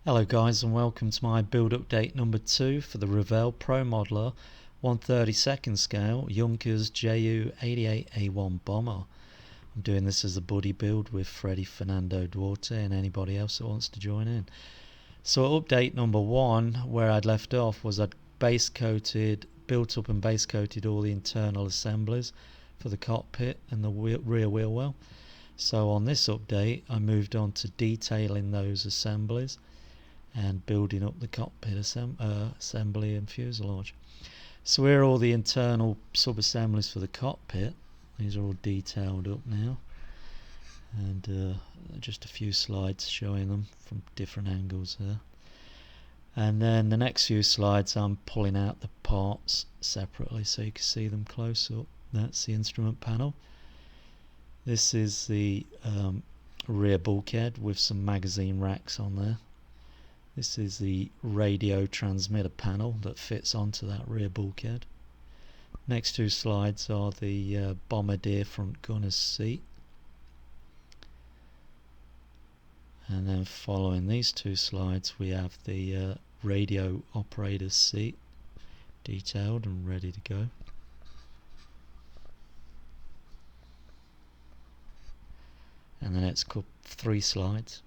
Hello guys, and welcome to my build update number 2 for the Revell Pro-Modeler 1/32 scale Junkers Ju-88A-1 bomber. I'm doing this as a buddy build with Freddie Fernando Duarte and anybody else that wants to join in. So update number 1, where I'd left off, was I'd built up and base coated all the internal assemblies for the cockpit and the rear wheel well. So on this update I moved on to detailing those assemblies and building up the cockpit assembly and fuselage. So here are all the internal sub-assemblies for the cockpit. These are all detailed up now, and just a few slides showing them from different angles there. And then the next few slides I'm pulling out the parts separately so you can see them close up. That's the instrument panel. This is the rear bulkhead with some magazine racks on there. This is the radio transmitter panel that fits onto that rear bulkhead. Next two slides are the bombardier front gunner's seat. And then following these two slides we have the radio operator's seat, detailed and ready to go. And the next three slides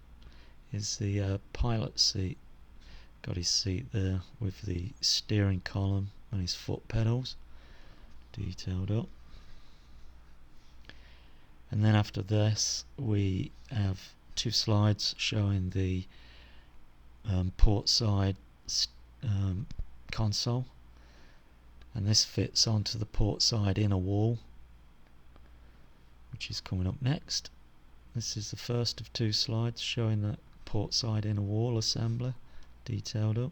is the pilot's seat. Got his seat there with the steering column and his foot pedals detailed up. And then after this we have two slides showing the port side console, and this fits onto the port side inner wall, which is coming up next. This is the first of two slides showing the port side inner wall assembly detailed up.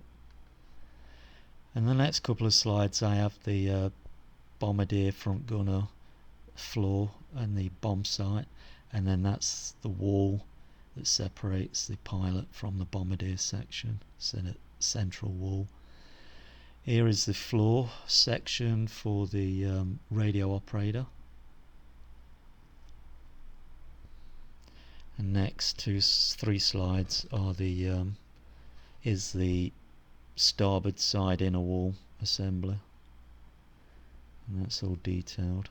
And the next couple of slides I have the bombardier front gunner floor and the bomb sight, and then that's the wall that separates the pilot from the bombardier section, central wall. Here is the floor section for the radio operator. And next three slides are is the starboard side inner wall assembly, and that's all detailed.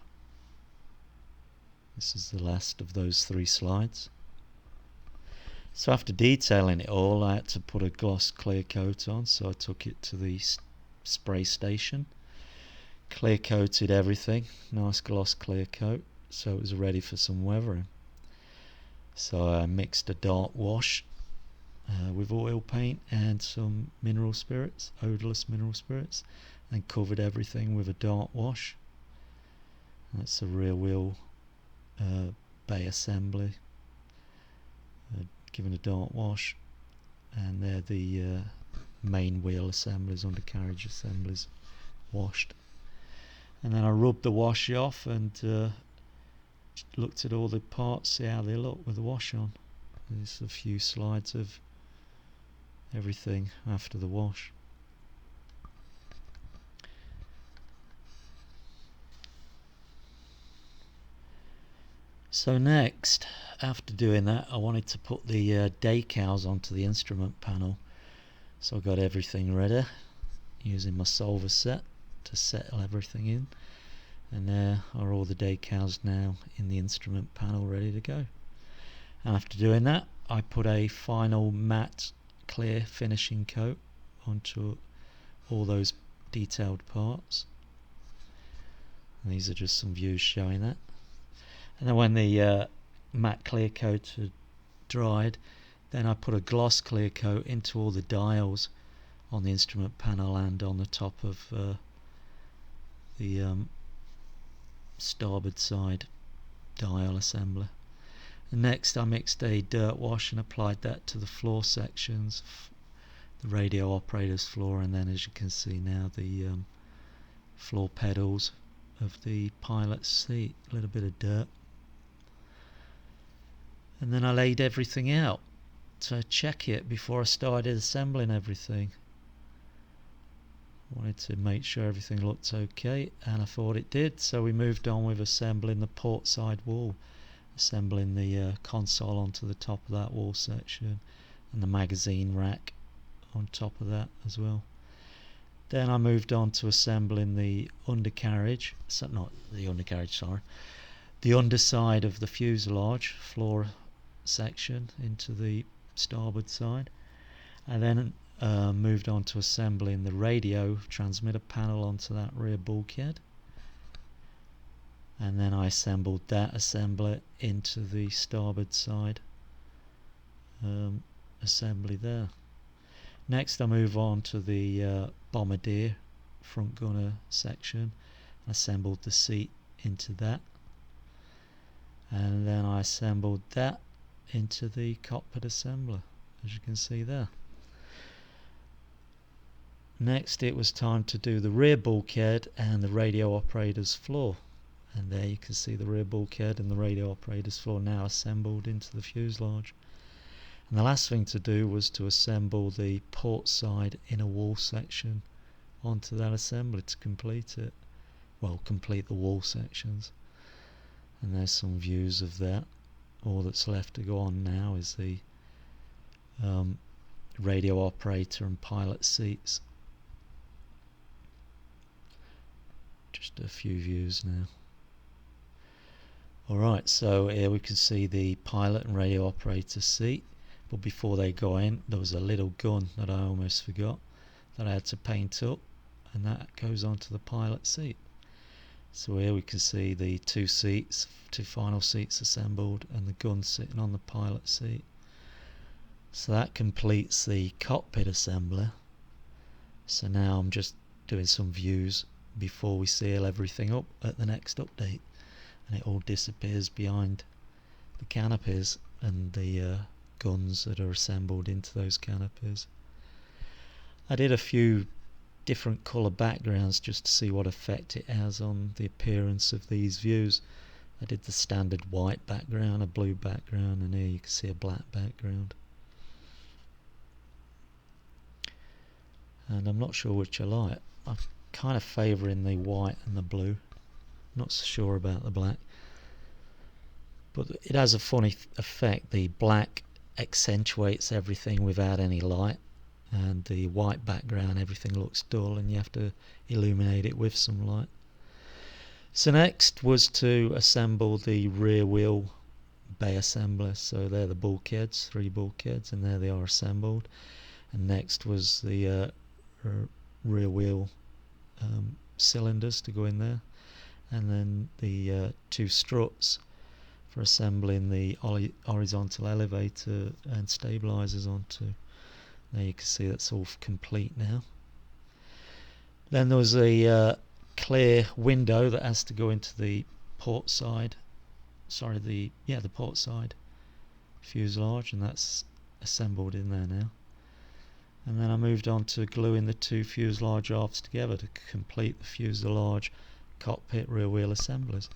This is the last of those three slides. So after detailing it all I had to put a gloss clear coat on, so I took it to the spray station, clear coated everything, nice gloss clear coat, so it was ready for some weathering. So I mixed a dark wash with oil paint and some mineral spirits, odorless mineral spirits, and covered everything with a dark wash. That's the rear wheel bay assembly, given a dark wash, and they're the main wheel assemblies, undercarriage assemblies, washed. And then I rubbed the wash off and looked at all the parts, see how they look with the wash on. There's a few slides of everything after the wash. So next, after doing that, I wanted to put the decals onto the instrument panel. So I got everything ready using my solver set to settle everything in. And there are all the decals now in the instrument panel ready to go. And after doing that I put a final matte clear finishing coat onto all those detailed parts. And these are just some views showing that. And then when the matte clear coat had dried, then I put a gloss clear coat into all the dials on the instrument panel and on the top of the starboard side dial assembly. And next I mixed a dirt wash and applied that to the floor sections, the radio operator's floor, and then as you can see now the floor pedals of the pilot's seat, a little bit of dirt. And then I laid everything out to check it before I started assembling everything. Wanted to make sure everything looked okay, and I thought it did, so we moved on with assembling the port side wall, assembling the console onto the top of that wall section and the magazine rack on top of that as well. Then I moved on to assembling the undercarriage, so not the undercarriage, sorry, the underside of the fuselage floor section into the starboard side, and then moved on to assembling the radio transmitter panel onto that rear bulkhead, and then I assembled that assembler into the starboard side assembly there. Next I move on to the bombardier front gunner section, assembled the seat into that, and then I assembled that into the cockpit assembler, as you can see there. Next it was time to do the rear bulkhead and the radio operator's floor, and there you can see the rear bulkhead and the radio operator's floor now assembled into the fuselage. And the last thing to do was to assemble the port side inner wall section onto that assembly to complete it. Well, complete the wall sections. And there's some views of that. All that's left to go on now is the radio operator and pilot seats. Just a few views now. Alright, so here we can see the pilot and radio operator seat. But before they go in, there was a little gun that I almost forgot that I had to paint up, and that goes onto the pilot seat. So here we can see the two final seats assembled, and the gun sitting on the pilot seat. So that completes the cockpit assembly. So now I'm just doing some views before we seal everything up at the next update, and it all disappears behind the canopies and the guns that are assembled into those canopies. I did a few different colour backgrounds just to see what effect it has on the appearance of these views. I did the standard white background, a blue background, and here you can see a black background. And I'm not sure which I like. I'm kind of favouring the white and the blue. Not so sure about the black. But it has a funny effect. The black accentuates everything without any light, and the white background everything looks dull and you have to illuminate it with some light. So next was to assemble the rear wheel bay assembler. So they're the bulkheads, 3 bulkheads, and there they are assembled. And next was the rear wheel cylinders to go in there, and then the 2 struts for assembling the horizontal elevator and stabilizers onto. There you can see that's all complete now. Then there was a clear window that has to go into the port side, the port side fuselage, and that's assembled in there now. And then I moved on to gluing the 2 fuselage halves together to complete the fuselage cockpit rear wheel assemblies.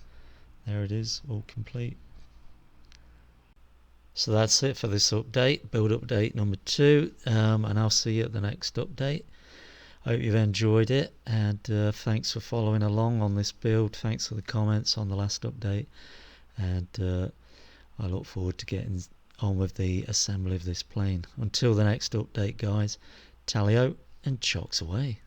There it is, all complete. So that's it for this update, build update number 2, and I'll see you at the next update. I hope you've enjoyed it, and thanks for following along on this build. Thanks for the comments on the last update, and I look forward to getting on with the assembly of this plane. Until the next update, guys, tally out and chocks away.